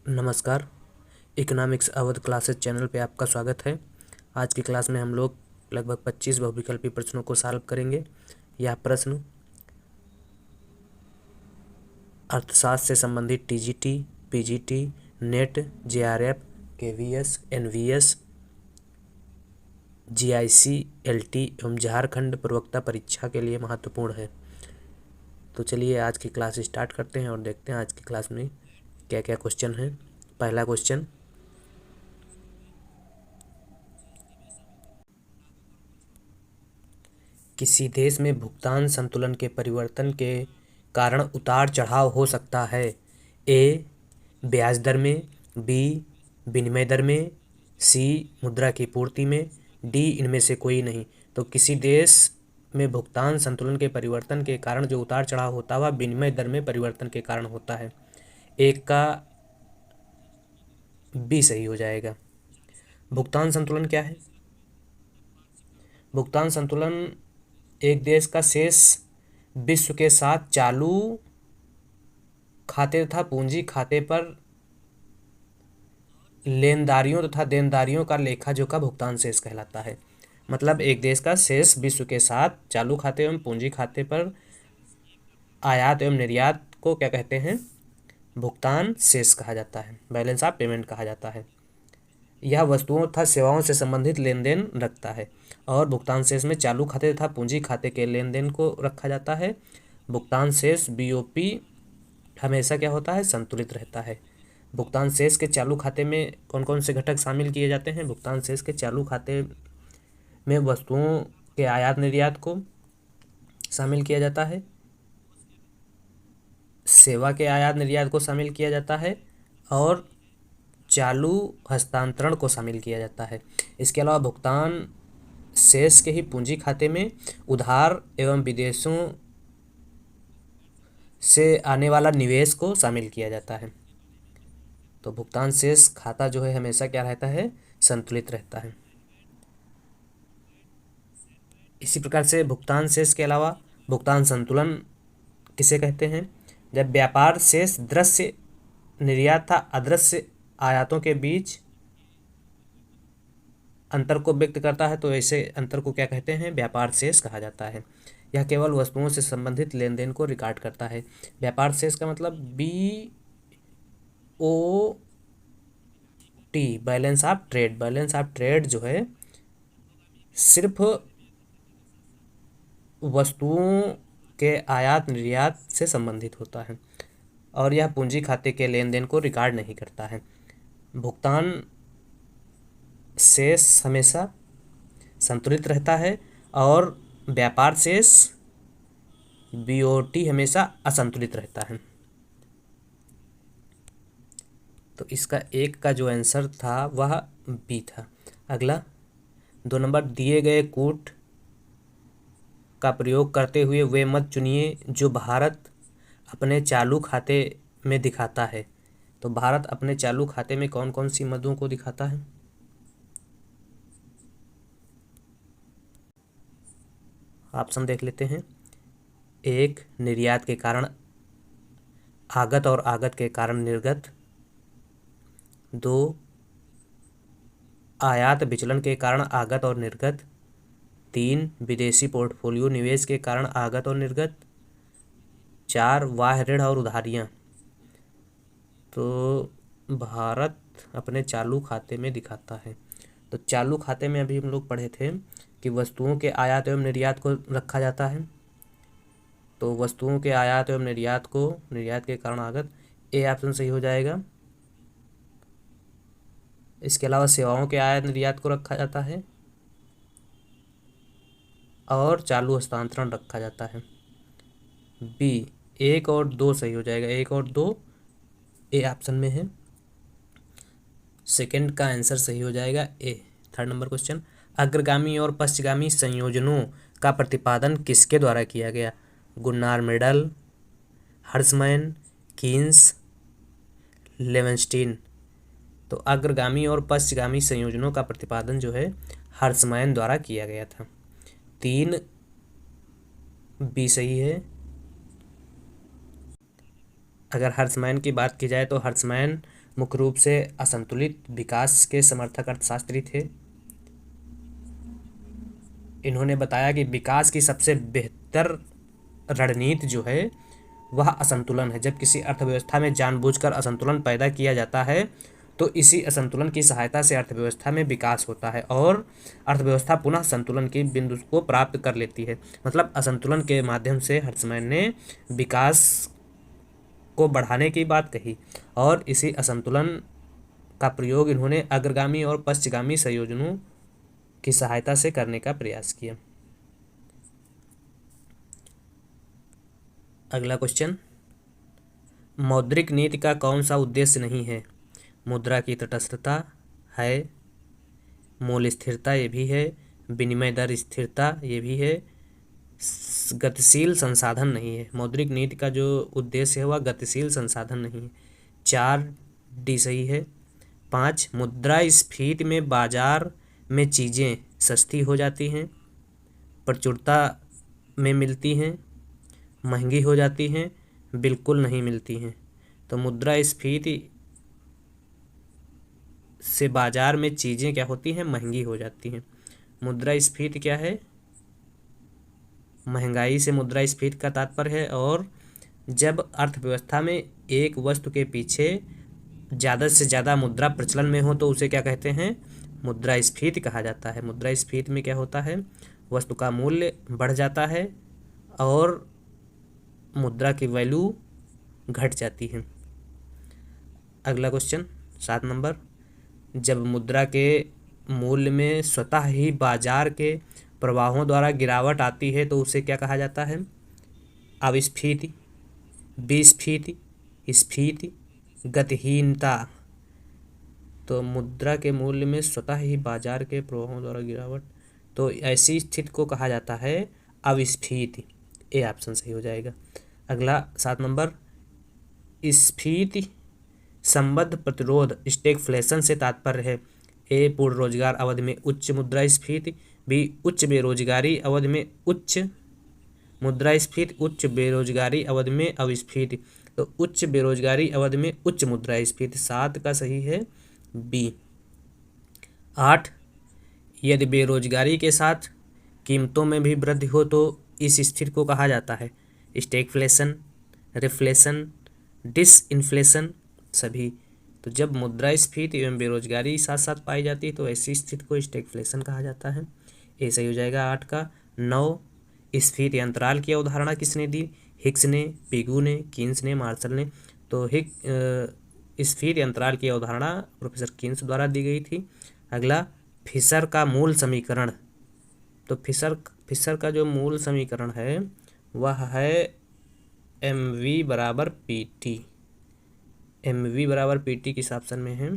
नमस्कार। Economics Awadh classes channel पे आपका स्वागत है। आज की क्लास में हम लोग लगभग 25 बहुविकल्पी प्रश्नों को सॉल्व करेंगे। यह प्रश्न अर्थशास्त्र से संबंधित TGT, PGT, NET, JRF, KVS, NVS, GIC, LT एवं झारखंड प्रवक्ता परीक्षा के लिए महत्वपूर्ण है। तो चलिए आज की क्लास स्टार्ट करते हैं और देखते हैं आज की क्लास में क्या क्या क्वेश्चन है। पहला क्वेश्चन, किसी देश में भुगतान संतुलन के परिवर्तन के कारण उतार चढ़ाव हो सकता है। ए ब्याज दर में, बी विनिमय दर में, सी मुद्रा की पूर्ति में, डी इनमें से कोई नहीं। तो किसी देश में भुगतान संतुलन के परिवर्तन के कारण जो उतार चढ़ाव होता है वह विनिमय दर में परिवर्तन के कारण होता है। एक का बी सही हो जाएगा। भुगतान संतुलन क्या है? भुगतान संतुलन एक देश का शेष विश्व के साथ चालू खाते तथा पूंजी खाते पर लेनदारियों तथा देनदारियों का लेखा जोखा भुगतान शेष कहलाता है। मतलब एक देश का शेष विश्व के साथ चालू खाते एवं पूंजी खाते पर आयात एवं निर्यात को क्या कहते हैं? भुगतान शेष कहा जाता है, बैलेंस ऑफ पेमेंट कहा जाता है। यह वस्तुओं तथा सेवाओं से संबंधित लेन देन रखता है और भुगतान शेष में चालू खाते तथा पूंजी खाते के लेन देन को रखा जाता है। भुगतान शेष बीओपी हमेशा क्या होता है? संतुलित रहता है। भुगतान शेष के चालू खाते में कौन कौन से घटक शामिल किए जाते हैं? भुगतान शेष के चालू खाते में वस्तुओं के आयात निर्यात को शामिल किया जाता है, सेवा के आयात निर्यात को शामिल किया जाता है और चालू हस्तांतरण को शामिल किया जाता है। इसके अलावा भुगतान शेष के ही पूंजी खाते में उधार एवं विदेशों से आने वाला निवेश को शामिल किया जाता है। तो भुगतान शेष खाता जो है हमेशा क्या रहता है? संतुलित रहता है। इसी प्रकार से भुगतान शेष के अलावा भुगतान संतुलन किसे कहते हैं? जब व्यापार शेष दृश्य निर्यात था अदृश्य आयातों के बीच अंतर को व्यक्त करता है, तो ऐसे अंतर को क्या कहते हैं? व्यापार शेष कहा जाता है। यह केवल वस्तुओं से संबंधित लेन देन को रिकॉर्ड करता है। व्यापार शेष का मतलब BOT, balance of trade. Balance of trade जो है सिर्फ वस्तुओं के आयात निर्यात से संबंधित होता है और यह पूंजी खाते के लेन देन को रिकॉर्ड नहीं करता है। भुगतान शेष हमेशा संतुलित रहता है और व्यापार शेष BOT हमेशा असंतुलित रहता है। तो इसका एक का जो आंसर था वह बी था। अगला 2 नंबर, दिए गए कूट का प्रयोग करते हुए वे मत चुनिए जो भारत अपने चालू खाते में दिखाता है। तो भारत अपने चालू खाते में कौन कौन सी मदों को दिखाता है? ऑप्शन देख लेते हैं। 1 निर्यात के कारण आगत और आगत के कारण निर्गत। 2 आयात विचलन के कारण आगत और निर्गत। 3 विदेशी पोर्टफोलियो निवेश के कारण आगत और निर्गत। 4 बाह्य ऋण और उधारियां। तो भारत अपने चालू खाते में दिखाता है। तो चालू खाते में अभी हम लोग पढ़े थे कि वस्तुओं के आयात एवं निर्यात को रखा जाता है। तो वस्तुओं के आयात एवं निर्यात को, निर्यात के कारण आगत, ए ऑप्शन सही हो जाएगा। इसके अलावा सेवाओं के आयात निर्यात को रखा जाता है और चालू हस्तांतरण रखा जाता है। बी 1 और 2 सही हो जाएगा। 1 और 2 ए ऑप्शन में है। सेकंड का आंसर सही हो जाएगा ए। 3rd नंबर क्वेश्चन, अग्रगामी और पश्चगामी संयोजनों का प्रतिपादन किसके द्वारा किया गया? Gunnar Myrdal, Hirschman, Keynes, Leibenstein. तो अग्रगामी और पश्चगामी संयोजनों का प्रतिपादन जो है हर्समैन द्वारा किया गया था। 3 बी सही है। अगर हर्समैन की बात की जाए तो हर्समैन मुख्य रूप से असंतुलित विकास के समर्थक अर्थशास्त्री थे। इन्होंने बताया कि विकास की सबसे बेहतर रणनीति जो है वह असंतुलन है। जब किसी अर्थव्यवस्था में जानबूझकर असंतुलन पैदा किया जाता है तो इसी असंतुलन की सहायता से अर्थव्यवस्था में विकास होता है और अर्थव्यवस्था पुनः संतुलन की बिंदु को प्राप्त कर लेती है। मतलब असंतुलन के माध्यम से हर्ट्जमैन ने विकास को बढ़ाने की बात कही और इसी असंतुलन का प्रयोग इन्होंने अग्रगामी और पश्चगामी संयोजनों की सहायता से करने का प्रयास किया। अगला क्वेश्चन, मौद्रिक नीति का कौन सा उद्देश्य नहीं है? मुद्रा की तटस्थता है, मूल्य स्थिरता ये भी है, विनिमय दर स्थिरता ये भी है, गतिशील संसाधन नहीं है। मौद्रिक नीति का जो उद्देश्य है वह गतिशील संसाधन नहीं है। 4 डी सही है। 5 मुद्रास्फीति में बाजार में चीज़ें सस्ती हो जाती हैं, प्रचुरता में मिलती हैं, महंगी हो जाती हैं, बिल्कुल नहीं मिलती हैं। तो मुद्रास्फीति से बाजार में चीज़ें क्या होती हैं? महंगी हो जाती हैं। मुद्रास्फीति क्या है? महंगाई से मुद्रास्फीति का तात्पर्य है। और जब अर्थव्यवस्था में एक वस्तु के पीछे ज़्यादा से ज़्यादा मुद्रा प्रचलन में हो तो उसे क्या कहते हैं? मुद्रास्फीति कहा जाता है। मुद्रास्फीति में क्या होता है? वस्तु का मूल्य बढ़ जाता है और मुद्रा की वैल्यू घट जाती है। अगला क्वेश्चन 7 नंबर, जब मुद्रा के मूल्य में स्वतः ही बाजार के प्रवाहों द्वारा गिरावट आती है तो उसे क्या कहा जाता है? अविस्फीति, विस्फीति, स्फीति, गतिहीनता। तो मुद्रा के मूल्य में स्वतः ही बाजार के प्रवाहों द्वारा गिरावट, तो ऐसी स्थिति को कहा जाता है अविस्फीति। ए ऑप्शन सही हो जाएगा। अगला 7 नंबर, स्फीति संबद्ध प्रतिरोध स्टैगफ्लेशन से तात्पर्य है। ए पूर्ण रोजगार अवधि में उच्च मुद्रास्फीति, बी उच्च बेरोजगारी अवधि में उच्च मुद्रास्फीति, उच्च बेरोजगारी अवधि में अविस्फीति। तो उच्च बेरोजगारी अवधि में उच्च मुद्रास्फीति। 7 का सही है बी। 8 यदि बेरोजगारी के साथ कीमतों में भी वृद्धि हो तो इस स्थिति को कहा जाता है स्टैगफ्लेशन, रिफ्लेशन, डिसइन्फ्लेशन सभी। तो जब मुद्रास्फीति एवं बेरोजगारी साथ साथ पाई जाती है तो ऐसी स्थिति को स्टैगफ्लेशन कहा जाता है। ए सही हो जाएगा 8 का। 9 स्फीति अंतराल की अवधारणा किसने दी? हिक्स ने, पिगू ने, कीन्स ने, मार्शल ने। तो स्फीति अंतराल की अवधारणा प्रोफेसर कीन्स द्वारा दी गई थी। अगला फिशर का मूल समीकरण। तो फिशर का जो मूल समीकरण है वह है mv बराबर pt। mv बराबर pt किस ऑप्शन में है?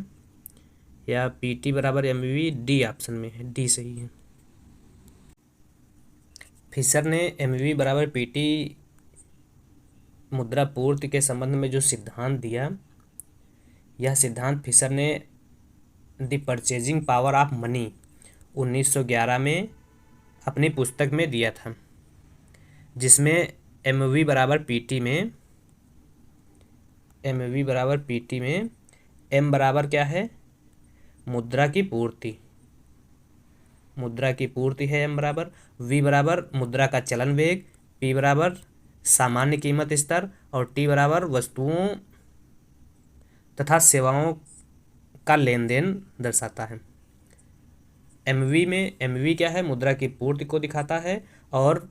या pt बराबर mv डी ऑप्शन में है। डी सही है। फिशर ने mv बराबर pt मुद्रा पूर्ति के संबंध में जो सिद्धांत दिया, यह सिद्धांत फिशर ने the purchasing power of money 1911 में अपनी पुस्तक में दिया था, जिसमें mv बराबर pt में m बराबर क्या है? मुद्रा की पूर्ति। मुद्रा की पूर्ति है m बराबर। v बराबर मुद्रा का चलन वेग, p बराबर सामान्य कीमत स्तर और t बराबर वस्तुओं तथा सेवाओं का लेन देन दर्शाता है। mv क्या है? मुद्रा की पूर्ति को दिखाता है और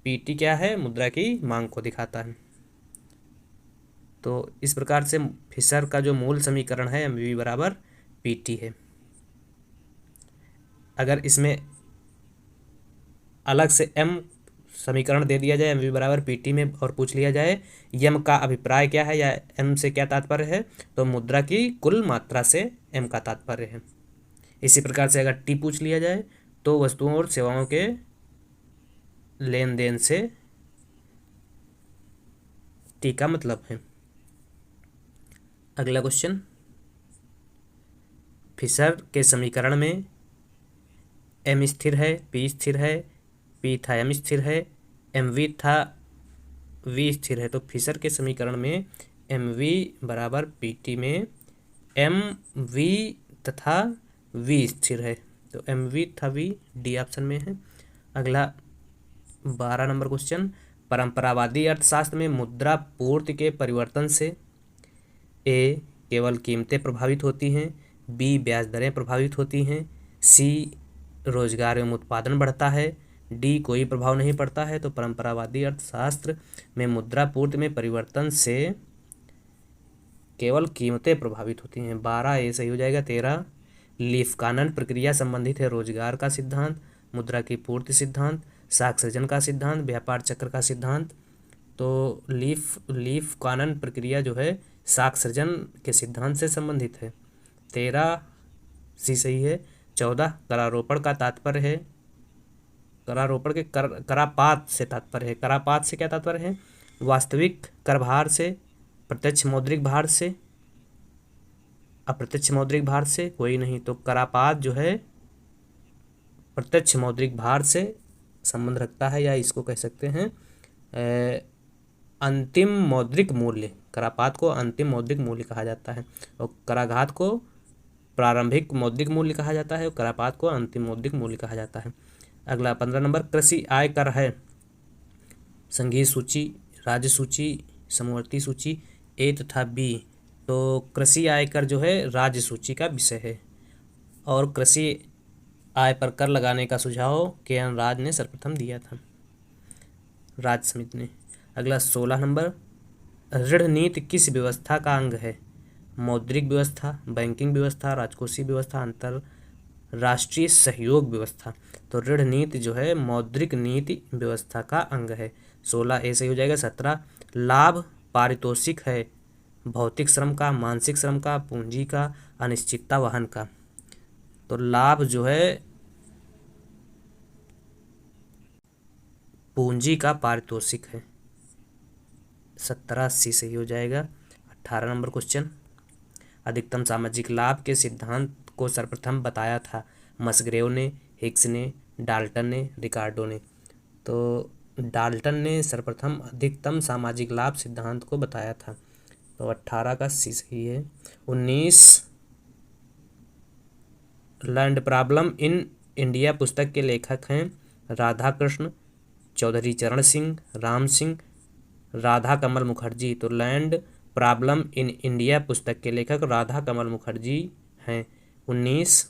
pt क्या है? मुद्रा की मांग को दिखाता है। तो इस प्रकार से फिशर का जो मूल समीकरण है mv बराबर pt है। अगर इसमें अलग से m समीकरण दे दिया जाए mv बराबर pt में और पूछ लिया जाए m का अभिप्राय क्या है या m से क्या तात्पर्य है, तो मुद्रा की कुल मात्रा से m का तात्पर्य है। इसी प्रकार से अगर t पूछ लिया जाए तो वस्तुओं और सेवाओं के लेन देन से t का मतलब है। अगला क्वेश्चन, फिशर के समीकरण में m स्थिर है, p स्थिर है, p था m स्थिर है, mv था v स्थिर है। तो फिशर के समीकरण में mv बराबर pt में एम वी तथा वी स्थिर है, तो एम वी तथा वी डी ऑप्शन में है। अगला 12 नंबर क्वेश्चन, परंपरावादी अर्थशास्त्र में मुद्रा पूर्ति के परिवर्तन से ए केवल कीमतें प्रभावित होती हैं, बी ब्याज दरें प्रभावित होती हैं, सी रोजगार एवं उत्पादन बढ़ता है, डी कोई प्रभाव नहीं पड़ता है। तो परंपरावादी अर्थशास्त्र में मुद्रा पूर्ति में परिवर्तन से केवल कीमतें प्रभावित होती हैं, 12 ए सही हो जाएगा। 13 लीफ-कानन प्रक्रिया संबंधित है रोजगार का सिद्धांत, मुद्रा की पूर्ति सिद्धांत, साख सृजन का सिद्धांत, व्यापार चक्र का सिद्धांत। तो लीफ-कानन प्रक्रिया जो है साख सृजन के सिद्धांत से संबंधित है, 13 सी सही है। 14 करारोपण का तात्पर्य है, करारोपण के करापात से तात्पर्य है, करापात से क्या तात्पर्य है, वास्तविक कर भार से, प्रत्यक्ष मौद्रिक भार से, अप्रत्यक्ष मौद्रिक भार से, कोई नहीं। तो करापात जो है प्रत्यक्ष मौद्रिक भार से संबंध रखता है, या इसको कह सकते हैं अंतिम मौद्रिक मूल्य। करापात को अंतिम मौद्रिक मूल्य कहा जाता है, और कराघात को प्रारंभिक मौद्रिक मूल्य कहा जाता है, और करापात को अंतिम मौद्रिक मूल्य कहा जाता है। अगला 15 नंबर, कृषि आय कर है संघीय सूची, राज्य सूची, समवर्ती सूची, ए तथा बी। तो कृषि आय कर जो है राज्य सूची का विषय है, और कृषि आय पर कर लगाने का सुझाव के.एन. राज ने सर्वप्रथम दिया था, राज्य समिति ने। अगला 16 नंबर, ऋण नीति किस व्यवस्था का अंग है, मौद्रिक व्यवस्था, बैंकिंग व्यवस्था, राजकोषीय व्यवस्था, अंतरराष्ट्रीय सहयोग व्यवस्था। तो ऋण नीति जो है मौद्रिक नीति व्यवस्था का अंग है, 16 ए सही हो जाएगा। 17 लाभ पारितोषिक है भौतिक श्रम का, मानसिक श्रम का, पूंजी का, अनिश्चितता वहन का। तो लाभ जो है पूंजी का पारितोषिक है, 17 सी सही हो जाएगा। 18 नंबर क्वेश्चन, अधिकतम सामाजिक लाभ के सिद्धांत को सर्वप्रथम बताया था मसग्रेव ने, हिक्स ने, डाल्टन ने, रिकार्डो ने। तो डाल्टन ने सर्वप्रथम अधिकतम सामाजिक लाभ सिद्धांत को बताया था, तो 18 का सी सही है। 19 लैंड प्रॉब्लम इन इंडिया पुस्तक के लेखक हैं राधाकृष्ण, चौधरी चरण सिंह, राम सिंह, राधा कमल मुखर्जी। तो लैंड प्रॉब्लम इन इंडिया पुस्तक के लेखक राधा कमल मुखर्जी हैं, 19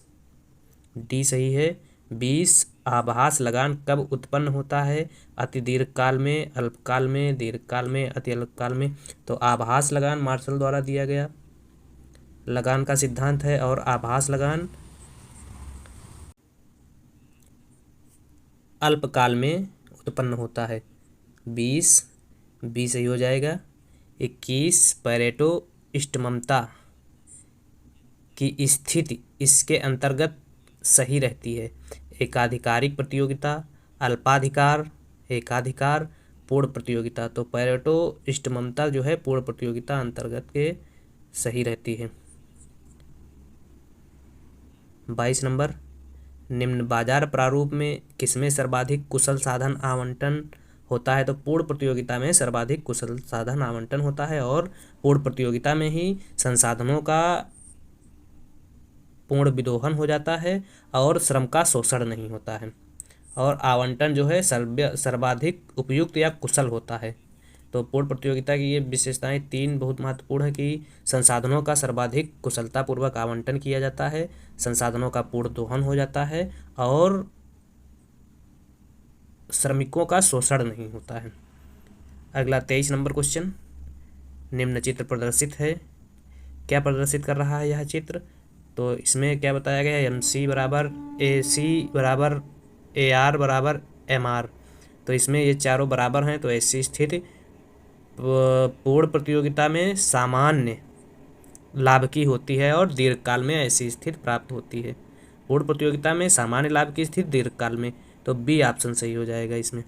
डी सही है। 20 आभास लगान कब उत्पन्न होता है, अति दीर्घकाल में, अल्पकाल में, दीर्घकाल में, अति अल्पकाल में। तो आभास लगान मार्शल द्वारा दिया गया लगान का सिद्धांत है, और आभास लगान अल्पकाल में उत्पन्न होता है, 20 बी सही हो जाएगा। 21 पैरेटो इष्टतमता की स्थिति इसके अंतर्गत सही रहती है, एकाधिकारिक प्रतियोगिता, अल्पाधिकार, एकाधिकार, पूर्ण प्रतियोगिता। तो पैरेटो इष्टतमता जो है पूर्ण प्रतियोगिता अंतर्गत के सही रहती है। 22 नंबर, निम्न बाजार प्रारूप में किसमें सर्वाधिक कुशल साधन आवंटन होता है। तो पूर्ण प्रतियोगिता में सर्वाधिक कुशल साधन आवंटन होता है, और पूर्ण प्रतियोगिता में ही संसाधनों का पूर्ण विदोहन हो जाता है, और श्रम का शोषण नहीं होता है, और आवंटन जो है सर्वाधिक उपयुक्त या कुशल होता है। तो पूर्ण प्रतियोगिता की ये विशेषताएं 3 बहुत महत्वपूर्ण है कि संसाधनों का सर्वाधिक कुशलतापूर्वक आवंटन किया जाता है, संसाधनों का पूर्ण दोहन हो जाता है, और श्रमिकों का शोषण नहीं होता है। अगला 23 नंबर क्वेश्चन, निम्न चित्र प्रदर्शित है, क्या प्रदर्शित कर रहा है यह चित्र। तो इसमें क्या बताया गया है, MC बराबर AC बराबर AR बराबर MR। तो इसमें ये चारों बराबर हैं, तो ऐसी स्थिति पूर्ण प्रतियोगिता में सामान्य लाभ की होती है, और दीर्घकाल में ऐसी स्थिति प्राप्त होती है। पूर्ण प्रतियोगिता में सामान्य लाभ की स्थिति दीर्घकाल में, तो बी ऑप्शन सही हो जाएगा इसमें।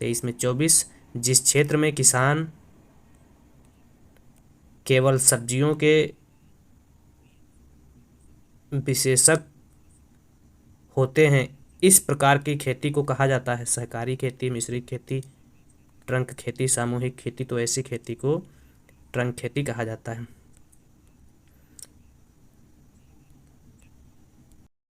23 में 24, जिस क्षेत्र में किसान केवल सब्जियों के विशेषज्ञ होते हैं, इस प्रकार की खेती को कहा जाता है सहकारी खेती, मिश्रित खेती, ट्रंक खेती, सामूहिक खेती। तो ऐसी खेती को ट्रंक खेती कहा जाता है।